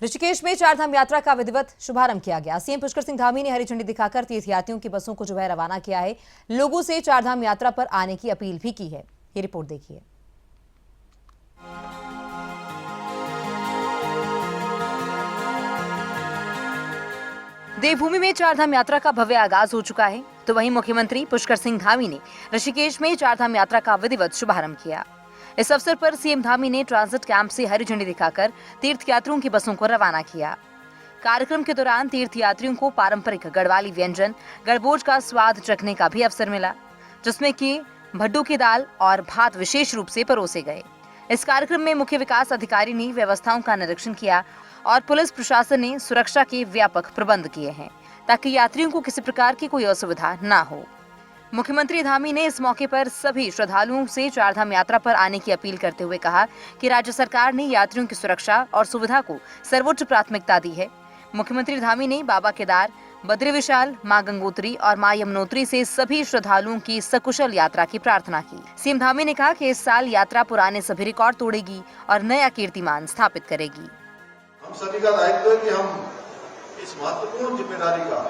ऋषिकेश में चारधाम यात्रा का विधिवत शुभारंभ किया गया। सीएम पुष्कर सिंह धामी ने हरी झंडी दिखाकर तीर्थयात्रियों की बसों को रवाना किया है। लोगों से चारधाम यात्रा पर आने की अपील भी की है। ये रिपोर्ट देखिए। देवभूमि में चारधाम यात्रा का भव्य आगाज हो चुका है, तो वहीं मुख्यमंत्री पुष्कर सिंह धामी ने ऋषिकेश में चारधाम यात्रा का विधिवत शुभारंभ किया। इस अवसर पर सीएम धामी ने ट्रांजिट कैंप से हरी झंडी दिखाकर तीर्थयात्रियों की बसों को रवाना किया। कार्यक्रम के दौरान तीर्थयात्रियों को पारंपरिक गढ़वाली व्यंजन गड़बोज का स्वाद चखने का भी अवसर मिला, जिसमें कि भड्डू की दाल और भात विशेष रूप से परोसे गए। इस कार्यक्रम में मुख्य विकास अधिकारी ने व्यवस्थाओं का निरीक्षण किया और पुलिस प्रशासन ने सुरक्षा के व्यापक प्रबंध किए हैं, ताकि यात्रियों को किसी प्रकार की कोई असुविधा न हो। मुख्यमंत्री धामी ने इस मौके पर सभी श्रद्धालुओं से चारधाम यात्रा पर आने की अपील करते हुए कहा कि राज्य सरकार ने यात्रियों की सुरक्षा और सुविधा को सर्वोच्च प्राथमिकता दी है। मुख्यमंत्री धामी ने बाबा केदार, बद्री विशाल, मां गंगोत्री और मां यमुनोत्री से सभी श्रद्धालुओं की सकुशल यात्रा की प्रार्थना की। सीएम धामी ने कहा कि इस साल यात्रा पुराने सभी रिकॉर्ड तोड़ेगी और नया कीर्तिमान स्थापित करेगी। हम सभी का दायित्व है कि हम इस महत्वपूर्ण जिम्मेदारी का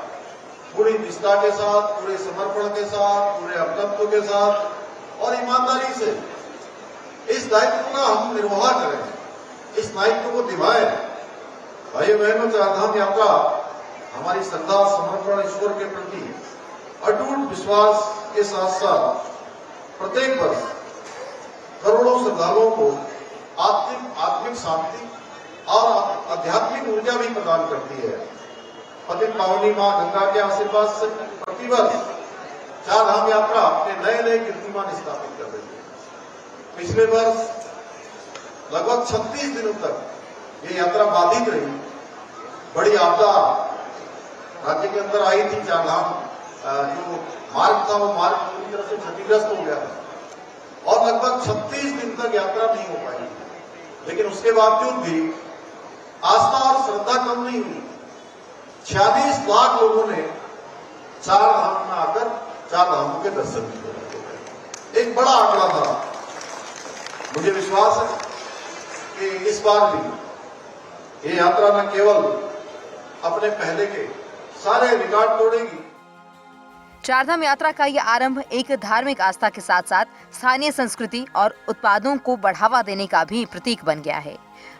पूरी निष्ठा के साथ, पूरे समर्पण के साथ, पूरे अपनत्व के साथ और ईमानदारी से इस दायित्व का हम निर्वाह करें, इस दायित्व को निभाएं। भाई बहनों, चारधाम यात्रा हमारी श्रद्धा, समर्पण ईश्वर के प्रति अटूट विश्वास के साथ साथ प्रत्येक वर्ष करोड़ों श्रद्धालुओं को आत्मिक शांति और आध्यात्मिक ऊर्जा भी प्रदान करती है। पतित पावनी मां गंगा के आशीर्वाद से प्रतिवर्ष चारधाम यात्रा अपने नए नए कीर्तिमान स्थापित कर रही है। पिछले वर्ष लगभग 36 दिनों तक ये यात्रा बाधित रही। बड़ी आपदा राज्य के अंदर आई थी। चारधाम जो मार्ग था वो मार्ग पूरी तरह से क्षतिग्रस्त हो गया था और लगभग 36 दिन तक यात्रा नहीं हो पाई। लेकिन उसके बावजूद भी आस्था और श्रद्धा कम नहीं हुई। 46 लाख लोगों ने चारधाम में आकर चारधामों के दर्शन किए। एक बड़ा आंकड़ा था। मुझे विश्वास है कि इस बार भी ये यात्रा न केवल अपने पहले के सारे रिकॉर्ड तोड़ेगी। चारधाम यात्रा का यह आरंभ एक धार्मिक आस्था के साथ साथ स्थानीय संस्कृति और उत्पादों को बढ़ावा देने का भी प्रतीक बन गया है।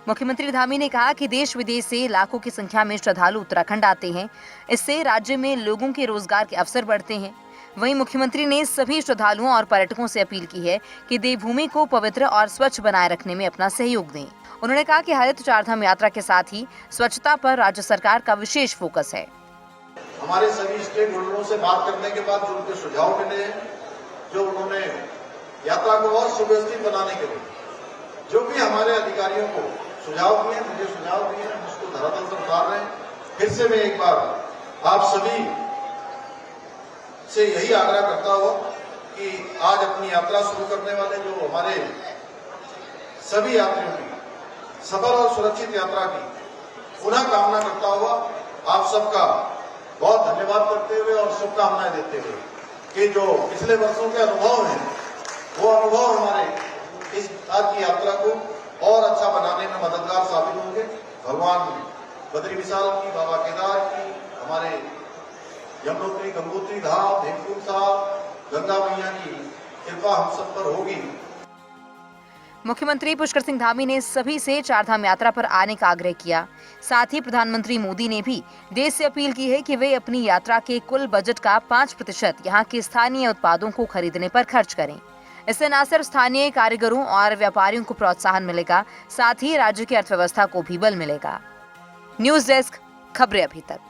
मुख्यमंत्री धामी ने कहा कि देश विदेश से लाखों की संख्या में श्रद्धालु उत्तराखंड आते हैं। इससे राज्य में लोगों के रोजगार के अवसर बढ़ते हैं। वहीं मुख्यमंत्री ने सभी श्रद्धालुओं और पर्यटकों से अपील की है कि देवभूमि को पवित्र और स्वच्छ बनाए रखने में अपना सहयोग दें। उन्होंने कहा कि हरित चारधाम यात्रा के साथ ही स्वच्छता पर राज्य सरकार का विशेष फोकस है। हमारे सभी स्टेक होल्डरों से बात करने के बाद जो उनके सुझाव मिले हैं, जो उन्होंने यात्रा को और सुव्यवस्थित बनाने के लिए जो भी हमारे अधिकारियों को सुझाव दिए, मुझे सुझाव दिए, हम उसको धरातल पर उतार रहे हैं। फिर से मैं एक बार आप सभी से यही आग्रह करता हूं कि आज अपनी यात्रा शुरू करने वाले जो हमारे सभी यात्रियों की सफल और सुरक्षित यात्रा की पुनः कामना करता हुआ आप सबका बहुत धन्यवाद करते हुए और शुभकामनाएं देते हुए कि जो पिछले वर्षों के अनुभव हैं वो अनुभव हमारे इस बार की यात्रा को और अच्छा बनाने में मददगार साबित होंगे। भगवान बद्री विशाल की, बाबा केदार की, हमारे यमुनोत्री, गंगोत्री धाम, हेमकुंड साहब, गंगा मैया की कृपा हम सब पर होगी। मुख्यमंत्री पुष्कर सिंह धामी ने सभी से चारधाम यात्रा पर आने का आग्रह किया। साथ ही प्रधानमंत्री मोदी ने भी देश से अपील की है कि वे अपनी यात्रा के कुल बजट का 5% यहाँ के स्थानीय उत्पादों को खरीदने पर खर्च करें। इससे न सिर्फ स्थानीय कारीगरों और व्यापारियों को प्रोत्साहन मिलेगा, साथ ही राज्य की अर्थव्यवस्था को भी बल मिलेगा। न्यूज़ डेस्क, खबरें अभी तक।